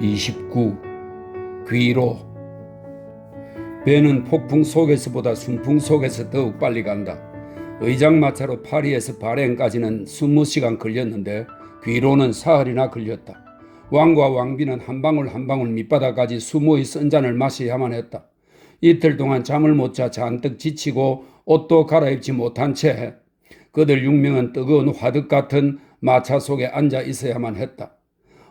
29. 귀로. 배는 폭풍 속에서보다 순풍 속에서 더욱 빨리 간다. 의장마차로 파리에서 바렌까지는 20시간 걸렸는데 귀로는 사흘이나 걸렸다. 왕과 왕비는 한 방울 한 방울 밑바닥까지 수모의 쓴 잔을 마셔야만 했다. 이틀 동안 잠을 못 자 잔뜩 지치고 옷도 갈아입지 못한 채 그들 6명은 뜨거운 화덕 같은 마차 속에 앉아 있어야만 했다.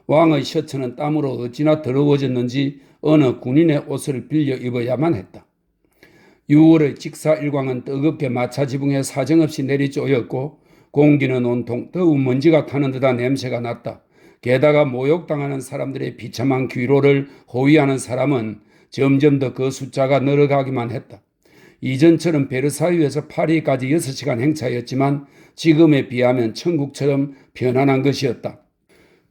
왕의 셔츠는 땀으로 어찌나 더러워졌는지 어느 군인의 옷을 빌려 입어야만 했다. 6월의 직사일광은 뜨겁게 마차 지붕에 사정없이 내리쪼였고 공기는 온통 더운 먼지가 타는 듯한 냄새가 났다. 게다가 모욕당하는 사람들의 비참한 귀로를 호위하는 사람은 점점 더 그 숫자가 늘어가기만 했다. 이전처럼 베르사유에서 파리까지 6시간 행차였지만 지금에 비하면 천국처럼 편안한 것이었다.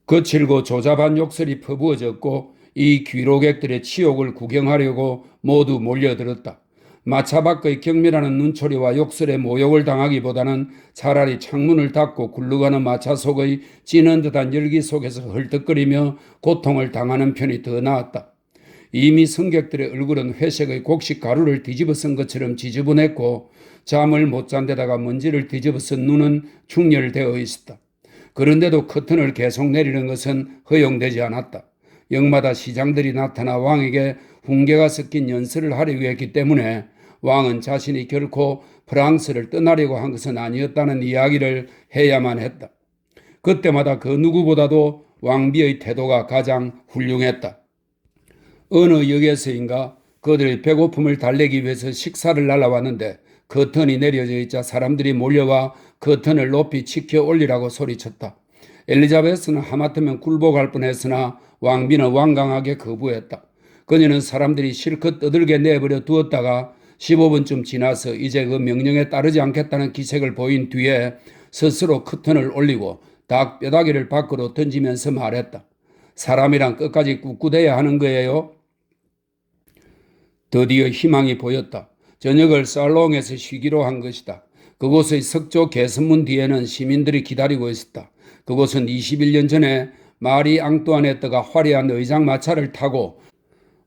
거칠고 조잡한 욕설이 퍼부어졌고 이 귀로객들의 치욕을 구경하려고 모두 몰려들었다. 마차 밖의 경멸하는 눈초리와 욕설에 모욕을 당하기보다는 차라리 창문을 닫고 굴러가는 마차 속의 찌는 듯한 열기 속에서 헐떡거리며 고통을 당하는 편이 더 나았다. 이미 승객들의 얼굴은 회색의 곡식 가루를 뒤집어 쓴 것처럼 지저분했고 잠을 못 잔 데다가 먼지를 뒤집어 쓴 눈은 충혈되어 있었다. 그런데도 커튼을 계속 내리는 것은 허용되지 않았다. 역마다 시장들이 나타나 왕에게 훈계가 섞인 연설을 하려고 했기 때문에 왕은 자신이 결코 프랑스를 떠나려고 한 것은 아니었다는 이야기를 해야만 했다. 그때마다 그 누구보다도 왕비의 태도가 가장 훌륭했다. 어느 역에서인가 그들의 배고픔을 달래기 위해서 식사를 날라왔는데 커튼이 내려져 있자 사람들이 몰려와 커튼을 높이 치켜 올리라고 소리쳤다. 엘리자베스는 하마터면 굴복할 뻔했으나 왕비는 완강하게 거부했다. 그녀는 사람들이 실컷 떠들게 내버려 두었다가 15분쯤 지나서 이제 그 명령에 따르지 않겠다는 기색을 보인 뒤에 스스로 커튼을 올리고 닭 뼈다귀를 밖으로 던지면서 말했다. 사람이란 끝까지 꿋꿋해야 하는 거예요. 드디어 희망이 보였다. 저녁을 살롱에서 쉬기로 한 것이다. 그곳의 석조 개선문 뒤에는 시민들이 기다리고 있었다. 그곳은 21년 전에 마리 앙뚜아네트가 화려한 의장마차를 타고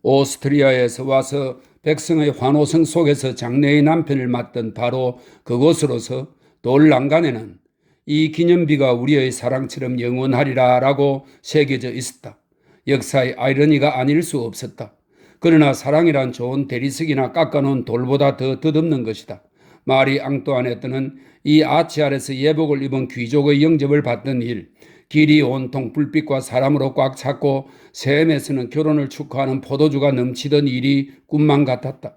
오스트리아에서 와서 백성의 환호성 속에서 장래의 남편을 맞던 바로 그곳으로서 돌란간에는 이 기념비가 우리의 사랑처럼 영원하리라 라고 새겨져 있었다. 역사의 아이러니가 아닐 수 없었다. 그러나 사랑이란 좋은 대리석이나 깎아놓은 돌보다 더 덧없는 것이다. 마리 앙뚜아네트는 이 아치 아래서 예복을 입은 귀족의 영접을 받던 일, 길이 온통 불빛과 사람으로 꽉 찼고 샘에서는 결혼을 축하하는 포도주가 넘치던 일이 꿈만 같았다.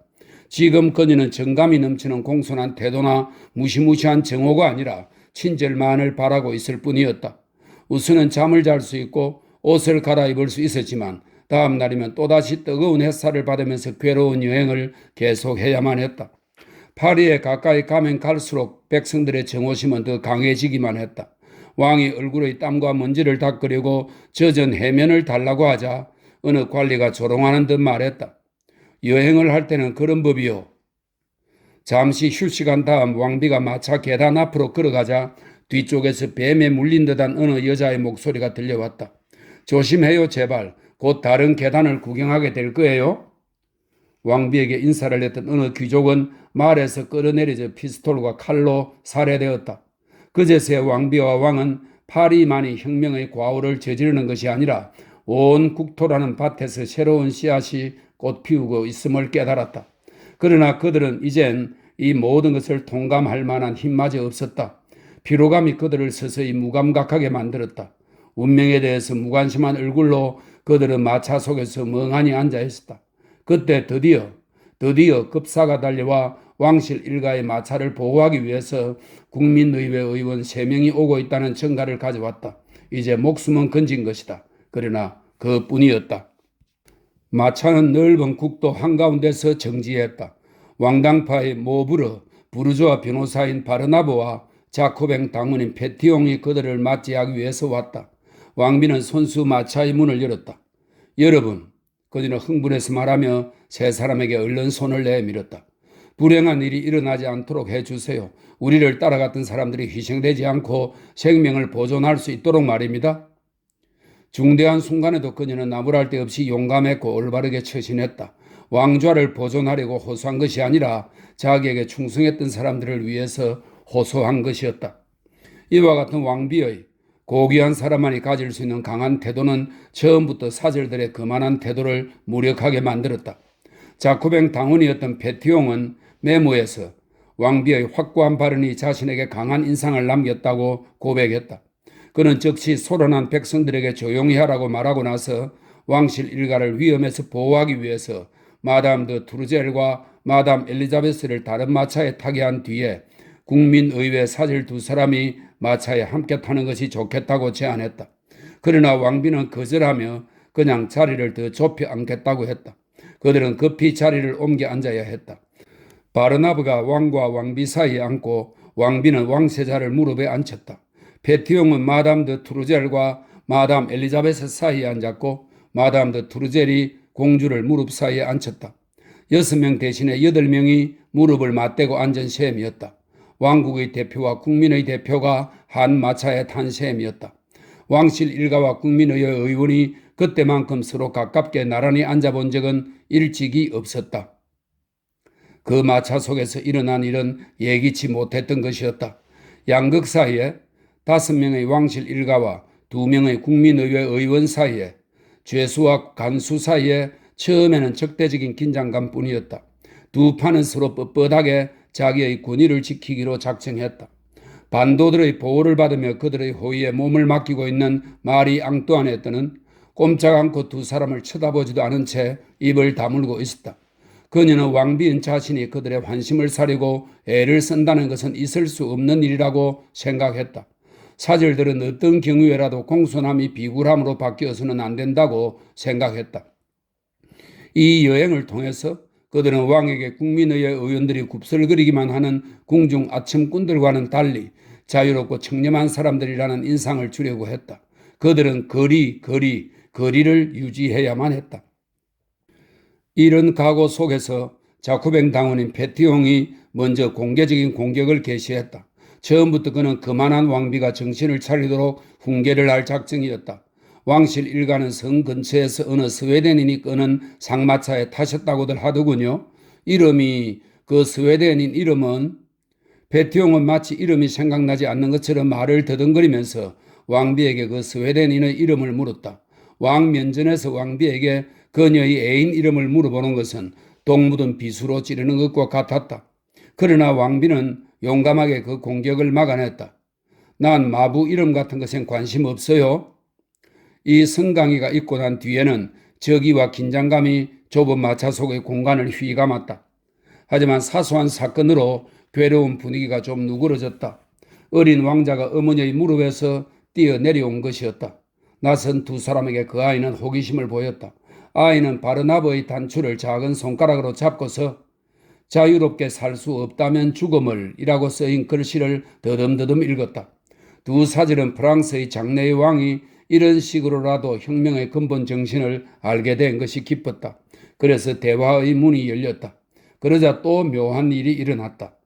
지금 그녀는 정감이 넘치는 공손한 태도나 무시무시한 정오가 아니라 친절만을 바라고 있을 뿐이었다. 우선은 잠을 잘 수 있고 옷을 갈아입을 수 있었지만 다음 날이면 또다시 뜨거운 햇살을 받으면서 괴로운 여행을 계속해야만 했다. 파리에 가까이 가면 갈수록 백성들의 정오심은 더 강해지기만 했다. 왕이 얼굴의 땀과 먼지를 닦으려고 젖은 해면을 달라고 하자 어느 관리가 조롱하는 듯 말했다. 여행을 할 때는 그런 법이요. 잠시 휴식한 다음 왕비가 마차 계단 앞으로 걸어가자 뒤쪽에서 뱀에 물린 듯한 어느 여자의 목소리가 들려왔다. 조심해요 제발. 곧 다른 계단을 구경하게 될 거예요. 왕비에게 인사를 했던 어느 귀족은 말에서 끌어내려져 피스톨과 칼로 살해되었다. 그제서야 왕비와 왕은 파리만이 혁명의 과오를 저지르는 것이 아니라 온 국토라는 밭에서 새로운 씨앗이 꽃피우고 있음을 깨달았다. 그러나 그들은 이젠 이 모든 것을 통감할 만한 힘마저 없었다. 피로감이 그들을 서서히 무감각하게 만들었다. 운명에 대해서 무관심한 얼굴로 그들은 마차 속에서 멍하니 앉아 있었다. 그때 드디어 급사가 달려와 왕실 일가의 마차를 보호하기 위해서 국민의회 의원 3명이 오고 있다는 전가를 가져왔다. 이제 목숨은 건진 것이다. 그러나 그뿐이었다. 마차는 넓은 국도 한가운데서 정지했다. 왕당파의 모브르, 부르주아 변호사인 바르나보와 자코뱅 당원인 페티옹이 그들을 맞이하기 위해서 왔다. 왕비는 손수 마차의 문을 열었다. 여러분, 그녀는 흥분해서 말하며 세 사람에게 얼른 손을 내밀었다. 불행한 일이 일어나지 않도록 해주세요. 우리를 따라갔던 사람들이 희생되지 않고 생명을 보존할 수 있도록 말입니다. 중대한 순간에도 그녀는 나무랄 데 없이 용감했고 올바르게 처신했다. 왕좌를 보존하려고 호소한 것이 아니라 자기에게 충성했던 사람들을 위해서 호소한 것이었다. 이와 같은 왕비의 고귀한 사람만이 가질 수 있는 강한 태도는 처음부터 사절들의 거만한 태도를 무력하게 만들었다. 자코뱅 당원이었던 페티옹은 메모에서 왕비의 확고한 발언이 자신에게 강한 인상을 남겼다고 고백했다. 그는 즉시 소란한 백성들에게 조용히 하라고 말하고 나서 왕실 일가를 위험에서 보호하기 위해서 마담 드 투르젤과 마담 엘리자베스를 다른 마차에 타게 한 뒤에 국민의회 사절 두 사람이 마차에 함께 타는 것이 좋겠다고 제안했다. 그러나 왕비는 거절하며 그냥 자리를 더 좁혀 앉겠다고 했다. 그들은 급히 자리를 옮겨 앉아야 했다. 바르나브가 왕과 왕비 사이에 앉고 왕비는 왕세자를 무릎에 앉혔다. 페티옹은 마담 드 투르젤과 마담 엘리자베스 사이에 앉았고 마담 드 투르젤이 공주를 무릎 사이에 앉혔다. 6명 대신에 8명이 무릎을 맞대고 앉은 셈이었다. 왕국의 대표와 국민의 대표가 한 마차에 탄 셈이었다. 왕실 일가와 국민의 의원이 그때만큼 서로 가깝게 나란히 앉아본 적은 일찍이 없었다. 그 마차 속에서 일어난 일은 예기치 못했던 것이었다. 양극 사이에 5명의 왕실 일가와 2명의 국민의회 의원 사이에 죄수와 간수 사이에 처음에는 적대적인 긴장감뿐이었다. 두 판은 서로 뻣뻣하게 자기의 권위를 지키기로 작정했다. 반도들의 보호를 받으며 그들의 호위에 몸을 맡기고 있는 마리 앙뚜아네트는 꼼짝 않고 두 사람을 쳐다보지도 않은 채 입을 다물고 있었다. 그녀는 왕비인 자신이 그들의 환심을 사려고 애를 쓴다는 것은 있을 수 없는 일이라고 생각했다. 사절들은 어떤 경우에라도 공손함이 비굴함으로 바뀌어서는 안 된다고 생각했다. 이 여행을 통해서 그들은 왕에게 국민의회 의원들이 굽슬거리기만 하는 궁중 아첨꾼들과는 달리 자유롭고 청렴한 사람들이라는 인상을 주려고 했다. 그들은 거리를 유지해야만 했다. 이런 각오 속에서 자코뱅 당원인 페티옹이 먼저 공개적인 공격을 개시했다. 처음부터 그는 거만한 왕비가 정신을 차리도록 훈계를 할 작정이었다. 왕실 일가는 성 근처에서 어느 스웨덴인이 끄는 상마차에 타셨다고들 하더군요. 이름이 그 스웨덴인 이름은 페티옹은 마치 이름이 생각나지 않는 것처럼 말을 더듬거리면서 왕비에게 그 스웨덴인의 이름을 물었다. 왕 면전에서 왕비에게 그녀의 애인 이름을 물어보는 것은 독 묻은 비수로 찌르는 것과 같았다. 그러나 왕비는 용감하게 그 공격을 막아냈다. 난 마부 이름 같은 것엔 관심 없어요. 이 성강이가 있고 난 뒤에는 저기와 긴장감이 좁은 마차 속의 공간을 휘감았다. 하지만 사소한 사건으로 괴로운 분위기가 좀 누그러졌다. 어린 왕자가 어머니의 무릎에서 뛰어내려온 것이었다. 낯선 두 사람에게 그 아이는 호기심을 보였다. 아이는 바르나브의 단추를 작은 손가락으로 잡고서 자유롭게 살 수 없다면 죽음을 이라고 쓰인 글씨를 더듬더듬 읽었다. 두 사절은 프랑스의 장래의 왕이 이런 식으로라도 혁명의 근본 정신을 알게 된 것이 기뻤다. 그래서 대화의 문이 열렸다. 그러자 또 묘한 일이 일어났다.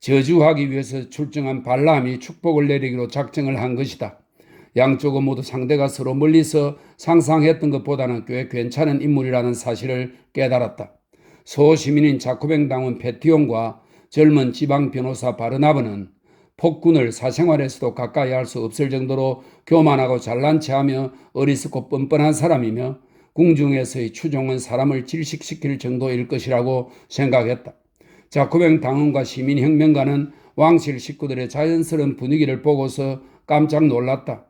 저주하기 위해서 출정한 발람이 축복을 내리기로 작정을 한 것이다. 양쪽은 모두 상대가 서로 멀리서 상상했던 것보다는 꽤 괜찮은 인물이라는 사실을 깨달았다. 소시민인 자코뱅 당원 페티옹과 젊은 지방 변호사 바르나브는 폭군을 사생활에서도 가까이 할 수 없을 정도로 교만하고 잘난 체하며 어리석고 뻔뻔한 사람이며 궁중에서의 추종은 사람을 질식시킬 정도일 것이라고 생각했다. 자코뱅 당원과 시민혁명가는 왕실 식구들의 자연스러운 분위기를 보고서 깜짝 놀랐다.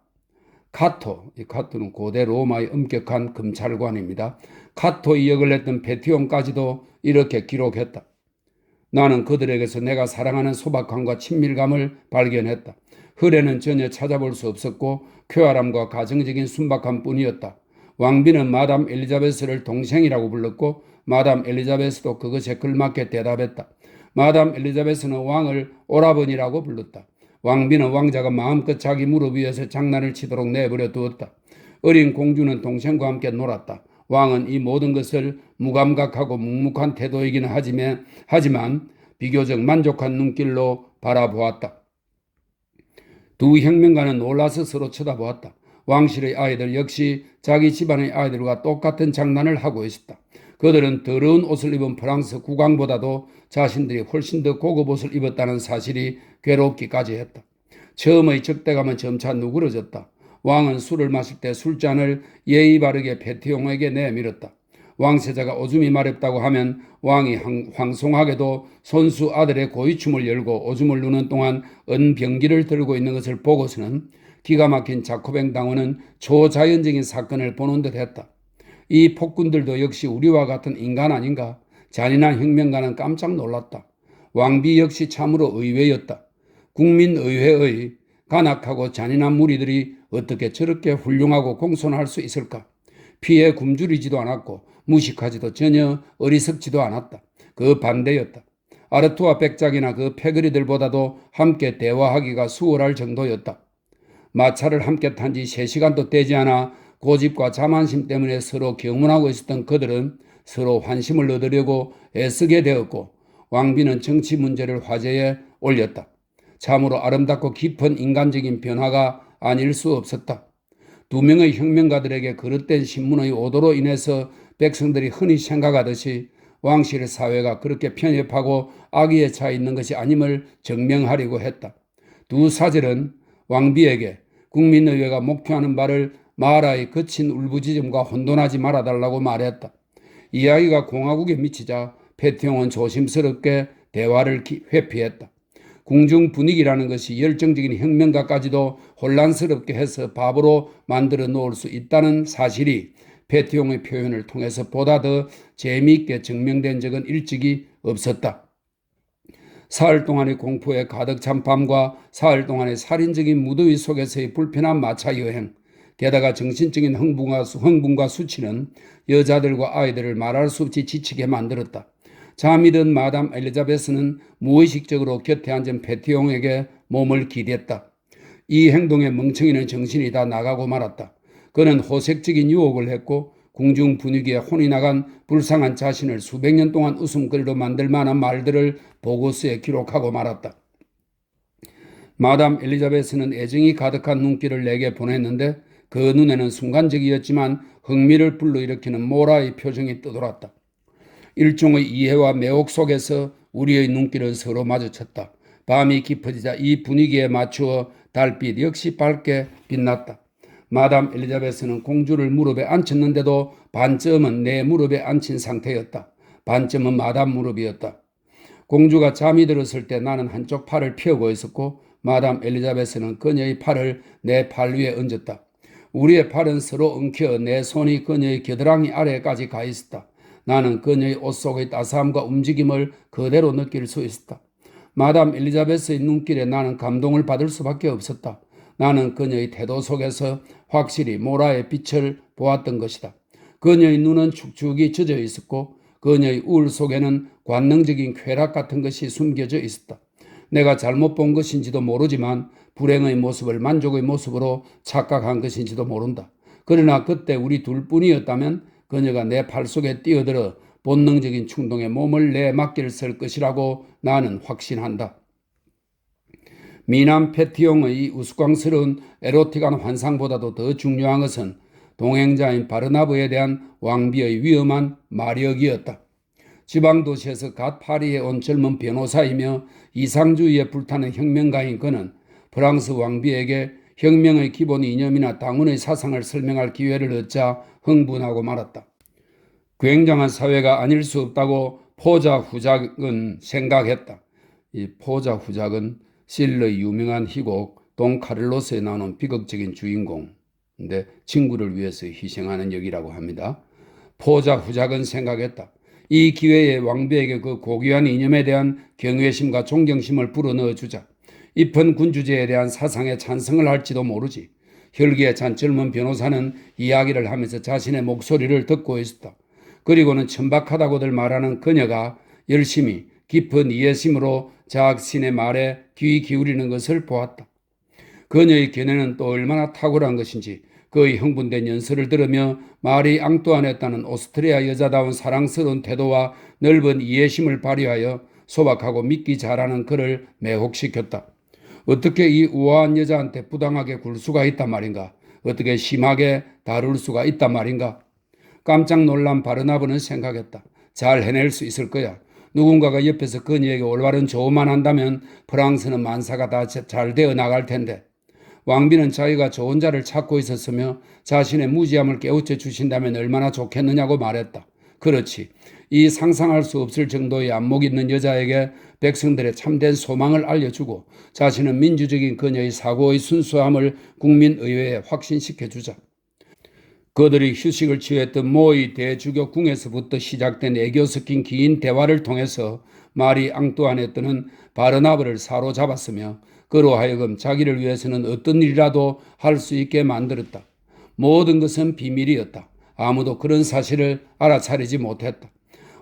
이 카토는 고대 로마의 엄격한 검찰관입니다. 카토의 역을 했던 페티옹까지도 이렇게 기록했다. 나는 그들에게서 내가 사랑하는 소박함과 친밀감을 발견했다. 흐레는 전혀 찾아볼 수 없었고 쾌활함과 가정적인 순박함뿐이었다. 왕비는 마담 엘리자베스를 동생이라고 불렀고 마담 엘리자베스도 그것에 걸맞게 대답했다. 마담 엘리자베스는 왕을 오라버니라고 불렀다. 왕비는 왕자가 마음껏 자기 무릎 위에서 장난을 치도록 내버려 두었다. 어린 공주는 동생과 함께 놀았다. 왕은 이 모든 것을 무감각하고 묵묵한 태도이기는 하지만 비교적 만족한 눈길로 바라보았다. 두 혁명가는 놀라서 서로 쳐다보았다. 왕실의 아이들 역시 자기 집안의 아이들과 똑같은 장난을 하고 있었다. 그들은 더러운 옷을 입은 프랑스 국왕보다도 자신들이 훨씬 더 고급 옷을 입었다는 사실이 괴롭기까지 했다. 처음의 적대감은 점차 누그러졌다. 왕은 술을 마실 때 술잔을 예의 바르게 페티옹에게 내밀었다. 왕세자가 오줌이 마렵다고 하면 왕이 황송하게도 손수 아들의 고위춤을 열고 오줌을 누는 동안 은병기를 들고 있는 것을 보고서는 기가 막힌 자코뱅 당원은 초자연적인 사건을 보는 듯 했다. 이 폭군들도 역시 우리와 같은 인간 아닌가? 잔인한 혁명가는 깜짝 놀랐다. 왕비 역시 참으로 의외였다. 국민의회의 간악하고 잔인한 무리들이 어떻게 저렇게 훌륭하고 공손할 수 있을까? 피에 굶주리지도 않았고 무식하지도 전혀 어리석지도 않았다. 그 반대였다. 아르투아 백작이나 그 패거리들보다도 함께 대화하기가 수월할 정도였다. 마차를 함께 탄 지 3시간도 되지 않아 고집과 자만심 때문에 서로 경문하고 있었던 그들은 서로 환심을 얻으려고 애쓰게 되었고 왕비는 정치 문제를 화제에 올렸다. 참으로 아름답고 깊은 인간적인 변화가 아닐 수 없었다. 2명의 혁명가들에게 그릇된 신문의 오도로 인해서 백성들이 흔히 생각하듯이 왕실의 사회가 그렇게 편협하고 악의에 차 있는 것이 아님을 증명하려고 했다. 두 사절은 왕비에게 국민의회가 목표하는 바를 마라의 거친 울부짖음과 혼돈하지 말아달라고 말했다. 이야기가 공화국에 미치자 페티옹은 조심스럽게 대화를 회피했다. 궁중 분위기라는 것이 열정적인 혁명가까지도 혼란스럽게 해서 바보로 만들어 놓을 수 있다는 사실이 페티옹의 표현을 통해서 보다 더 재미있게 증명된 적은 일찍이 없었다. 사흘 동안의 공포에 가득 찬 밤과 사흘 동안의 살인적인 무더위 속에서의 불편한 마차 여행, 게다가 정신적인 흥분과 수치는 여자들과 아이들을 말할 수 없이 지치게 만들었다. 잠이 든 마담 엘리자베스는 무의식적으로 곁에 앉은 페티옹에게 몸을 기댔다. 이 행동에 멍청이는 정신이 다 나가고 말았다. 그는 호색적인 유혹을 했고 궁중 분위기에 혼이 나간 불쌍한 자신을 수백 년 동안 웃음거리로 만들 만한 말들을 보고서에 기록하고 말았다. 마담 엘리자베스는 애정이 가득한 눈길을 내게 보냈는데 그 눈에는 순간적이었지만 흥미를 불러일으키는 모라의 표정이 떠돌았다. 일종의 이해와 매혹 속에서 우리의 눈길은 서로 마주쳤다. 밤이 깊어지자 이 분위기에 맞추어 달빛 역시 밝게 빛났다. 마담 엘리자베스는 공주를 무릎에 앉혔는데도 반쯤은 내 무릎에 앉힌 상태였다. 반쯤은 마담 무릎이었다. 공주가 잠이 들었을 때 나는 한쪽 팔을 펴고 있었고 마담 엘리자베스는 그녀의 팔을 내 팔 위에 얹었다. 우리의 팔은 서로 엉켜 내 손이 그녀의 겨드랑이 아래까지 가 있었다. 나는 그녀의 옷 속의 따스함과 움직임을 그대로 느낄 수 있었다. 마담 엘리자베스의 눈길에 나는 감동을 받을 수밖에 없었다. 나는 그녀의 태도 속에서 확실히 모라의 빛을 보았던 것이다. 그녀의 눈은 축축이 젖어 있었고 그녀의 우울 속에는 관능적인 쾌락 같은 것이 숨겨져 있었다. 내가 잘못 본 것인지도 모르지만 불행의 모습을 만족의 모습으로 착각한 것인지도 모른다. 그러나 그때 우리 둘뿐이었다면 그녀가 내 팔 속에 뛰어들어 본능적인 충동에 몸을 내맡길 쓸 것이라고 나는 확신한다. 미남 페티옹의 우스꽝스러운 에로틱한 환상보다도 더 중요한 것은 동행자인 바르나브에 대한 왕비의 위험한 마력이었다. 지방도시에서 갓 파리에 온 젊은 변호사이며 이상주의에 불타는 혁명가인 그는 프랑스 왕비에게 혁명의 기본 이념이나 당원의 사상을 설명할 기회를 얻자 흥분하고 말았다. 굉장한 사회가 아닐 수 없다고 포자 후작은 생각했다. 이 포자 후작은 실러의 유명한 희곡 돈 카를로스에 나오는 비극적인 주인공인데 친구를 위해서 희생하는 역이라고 합니다. 포자 후작은 생각했다. 이 기회에 왕비에게 그 고귀한 이념에 대한 경외심과 존경심을 불어넣어 주자. 잎은 군주제에 대한 사상에 찬성을 할지도 모르지. 혈기에 찬 젊은 변호사는 이야기를 하면서 자신의 목소리를 듣고 있었다. 그리고는 천박하다고들 말하는 그녀가 열심히 깊은 이해심으로 자신의 말에 귀 기울이는 것을 보았다. 그녀의 견해는 또 얼마나 탁월한 것인지 그의 흥분된 연설을 들으며 마리 앙뚜아네타는 오스트리아 여자다운 사랑스러운 태도와 넓은 이해심을 발휘하여 소박하고 믿기 잘하는 그를 매혹시켰다. 어떻게 이 우아한 여자한테 부당하게 굴 수가 있단 말인가? 어떻게 심하게 다룰 수가 있단 말인가? 깜짝 놀란 바르나바는 생각했다. 잘 해낼 수 있을 거야. 누군가가 옆에서 그녀에게 올바른 조언만 한다면 프랑스는 만사가 다 잘 되어 나갈 텐데. 왕비는 자기가 좋은 자를 찾고 있었으며 자신의 무지함을 깨우쳐 주신다면 얼마나 좋겠느냐고 말했다. 그렇지. 이 상상할 수 없을 정도의 안목 있는 여자에게 백성들의 참된 소망을 알려주고 자신은 민주적인 그녀의 사고의 순수함을 국민의회에 확신시켜주자. 그들이 휴식을 취했던 모의 대주교궁에서부터 시작된 애교 섞인 긴 대화를 통해서 마리 앙뚜아네트는 바르나바를 사로잡았으며 그로 하여금 자기를 위해서는 어떤 일이라도 할 수 있게 만들었다. 모든 것은 비밀이었다. 아무도 그런 사실을 알아차리지 못했다.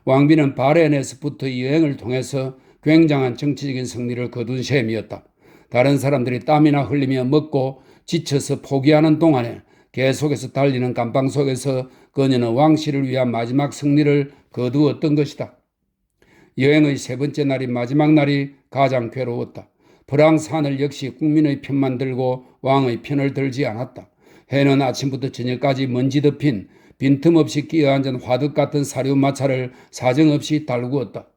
왕비는 바렌에서부터 여행을 통해서 굉장한 정치적인 승리를 거둔 셈이었다. 다른 사람들이 땀이나 흘리며 먹고 지쳐서 포기하는 동안에 계속해서 달리는 감방 속에서 그녀는 왕실을 위한 마지막 승리를 거두었던 것이다. 여행의 세 번째 날인 마지막 날이 가장 괴로웠다. 프랑스 하늘 역시 국민의 편만 들고 왕의 편을 들지 않았다. 해는 아침부터 저녁까지 먼지 덮인 빈틈없이 끼어앉은 화덕 같은 사료마차를 사정없이 달구었다.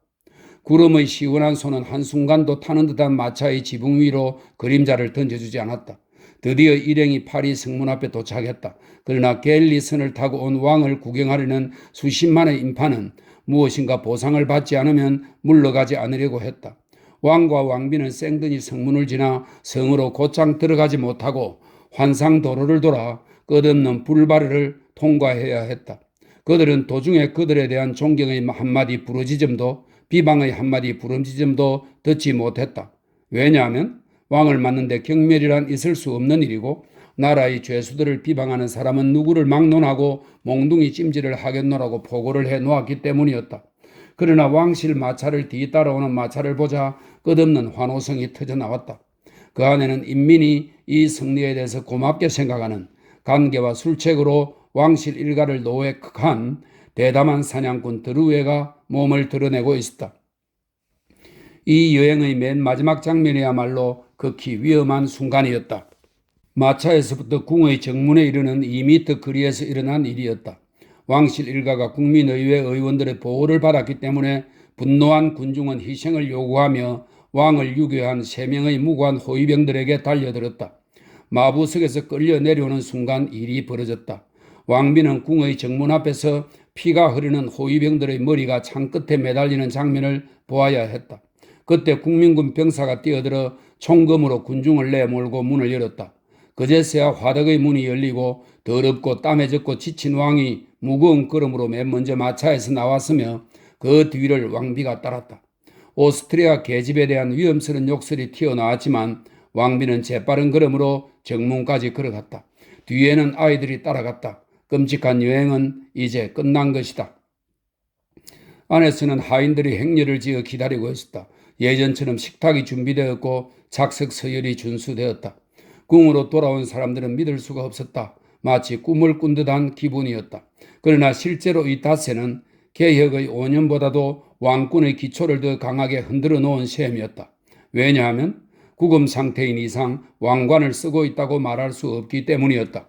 구름의 시원한 손은 한순간도 타는 듯한 마차의 지붕 위로 그림자를 던져주지 않았다. 드디어 일행이 파리 성문 앞에 도착했다. 그러나 갤리선을 타고 온 왕을 구경하려는 수십만의 인파는 무엇인가 보상을 받지 않으면 물러가지 않으려고 했다. 왕과 왕비는 생든이 성문을 지나 성으로 곧장 들어가지 못하고 환상도로를 돌아 끝없는 불바르를 통과해야 했다. 그들은 도중에 그들에 대한 존경의 한마디 부르짖음도 비방의 한마디 부르짖음도 듣지 못했다. 왜냐하면 왕을 맞는데 경멸이란 있을 수 없는 일이고 나라의 죄수들을 비방하는 사람은 누구를 막론하고 몽둥이 찜질을 하겠노라고 포고를 해놓았기 때문이었다. 그러나 왕실 마차를 뒤따라오는 마차를 보자 끝없는 환호성이 터져나왔다. 그 안에는 인민이 이 승리에 대해서 고맙게 생각하는 간계와 술책으로 왕실 일가를 노획한 대담한 사냥꾼 드루에가 몸을 드러내고 있었다. 이 여행의 맨 마지막 장면이야말로 극히 위험한 순간이었다. 마차에서부터 궁의 정문에 이르는 2m 거리에서 일어난 일이었다. 왕실 일가가 국민의회 의원들의 보호를 받았기 때문에 분노한 군중은 희생을 요구하며 왕을 유교한 3명의 무고한 호위병들에게 달려들었다. 마부석에서 끌려 내려오는 순간 일이 벌어졌다. 왕비는 궁의 정문 앞에서 피가 흐르는 호위병들의 머리가 창끝에 매달리는 장면을 보아야 했다. 그때 국민군 병사가 뛰어들어 총검으로 군중을 내몰고 문을 열었다. 그제서야 화덕의 문이 열리고 더럽고 땀에 젖고 지친 왕이 무거운 걸음으로 맨 먼저 마차에서 나왔으며 그 뒤를 왕비가 따랐다. 오스트리아 계집에 대한 위험스러운 욕설이 튀어나왔지만 왕비는 재빠른 걸음으로 정문까지 걸어갔다. 뒤에는 아이들이 따라갔다. 끔찍한 여행은 이제 끝난 것이다. 안에서는 하인들이 행렬을 지어 기다리고 있었다. 예전처럼 식탁이 준비되었고 작석 서열이 준수되었다. 궁으로 돌아온 사람들은 믿을 수가 없었다. 마치 꿈을 꾼 듯한 기분이었다. 그러나 실제로 이 닷새는 개혁의 5년보다도 왕권의 기초를 더 강하게 흔들어 놓은 셈이었다. 왜냐하면 구금 상태인 이상 왕관을 쓰고 있다고 말할 수 없기 때문이었다.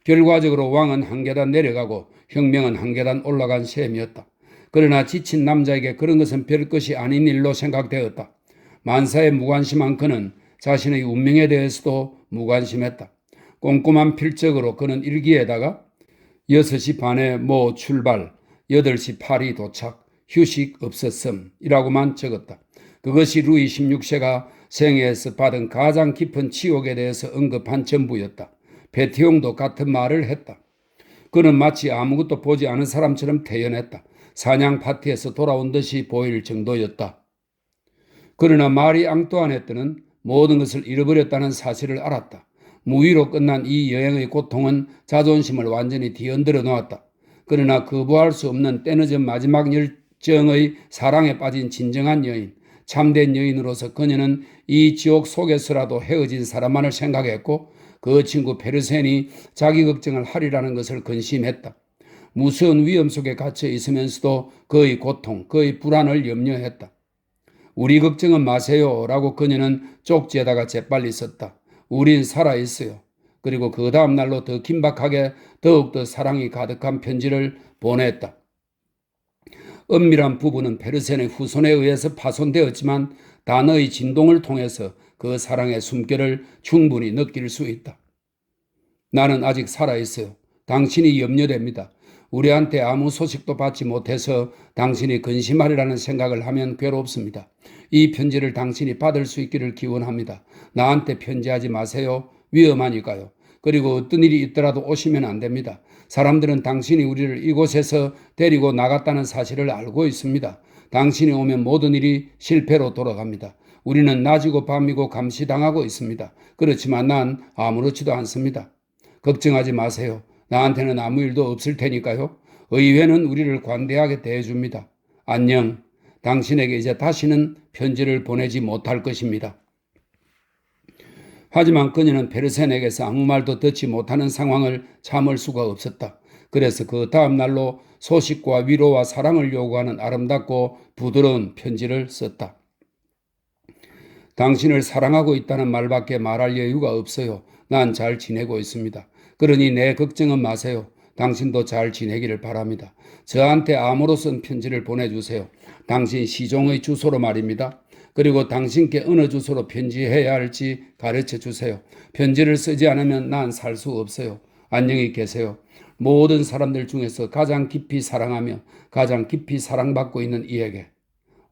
결과적으로 왕은 한 계단 내려가고 혁명은 한 계단 올라간 셈이었다. 그러나 지친 남자에게 그런 것은 별것이 아닌 일로 생각되었다. 만사에 무관심한 그는 자신의 운명에 대해서도 무관심했다. 꼼꼼한 필적으로 그는 일기에다가 6시 반에 모 출발, 8시 파리 도착, 휴식 없었음이라고만 적었다. 그것이 루이 16세가 생애에서 받은 가장 깊은 치욕에 대해서 언급한 전부였다. 베티옹도 같은 말을 했다. 그는 마치 아무것도 보지 않은 사람처럼 태연했다. 사냥 파티에서 돌아온 듯이 보일 정도였다. 그러나 마리 앙뚜아네트는 모든 것을 잃어버렸다는 사실을 알았다. 무위로 끝난 이 여행의 고통은 자존심을 완전히 뒤흔들어 놓았다. 그러나 거부할 수 없는 때늦은 마지막 열정의 사랑에 빠진 진정한 여인, 참된 여인으로서 그녀는 이 지옥 속에서라도 헤어진 사람만을 생각했고 그 친구 페르센이 자기 걱정을 하리라는 것을 근심했다. 무서운 위험 속에 갇혀 있으면서도 그의 고통, 그의 불안을 염려했다. 우리 걱정은 마세요 라고 그녀는 쪽지에다가 재빨리 썼다. 우린 살아있어요. 그리고 그 다음 날로 더 긴박하게 더욱더 사랑이 가득한 편지를 보냈다. 은밀한 부부는 페르센의 후손에 의해서 파손되었지만 단어의 진동을 통해서 그 사랑의 숨결을 충분히 느낄 수 있다. 나는 아직 살아있어요. 당신이 염려됩니다. 우리한테 아무 소식도 받지 못해서 당신이 근심하리라는 생각을 하면 괴롭습니다. 이 편지를 당신이 받을 수 있기를 기원합니다. 나한테 편지하지 마세요. 위험하니까요. 그리고 어떤 일이 있더라도 오시면 안 됩니다. 사람들은 당신이 우리를 이곳에서 데리고 나갔다는 사실을 알고 있습니다. 당신이 오면 모든 일이 실패로 돌아갑니다. 우리는 낮이고 밤이고 감시당하고 있습니다. 그렇지만 난 아무렇지도 않습니다. 걱정하지 마세요. 나한테는 아무 일도 없을 테니까요. 의회는 우리를 관대하게 대해줍니다. 안녕. 당신에게 이제 다시는 편지를 보내지 못할 것입니다. 하지만 그녀는 페르센에게서 아무 말도 듣지 못하는 상황을 참을 수가 없었다. 그래서 그 다음 날로 소식과 위로와 사랑을 요구하는 아름답고 부드러운 편지를 썼다. 당신을 사랑하고 있다는 말밖에 말할 여유가 없어요. 난 잘 지내고 있습니다. 그러니 내 걱정은 마세요. 당신도 잘 지내기를 바랍니다. 저한테 암으로 쓴 편지를 보내주세요. 당신 시종의 주소로 말입니다. 그리고 당신께 어느 주소로 편지해야 할지 가르쳐 주세요. 편지를 쓰지 않으면 난 살 수 없어요. 안녕히 계세요. 모든 사람들 중에서 가장 깊이 사랑하며 가장 깊이 사랑받고 있는 이에게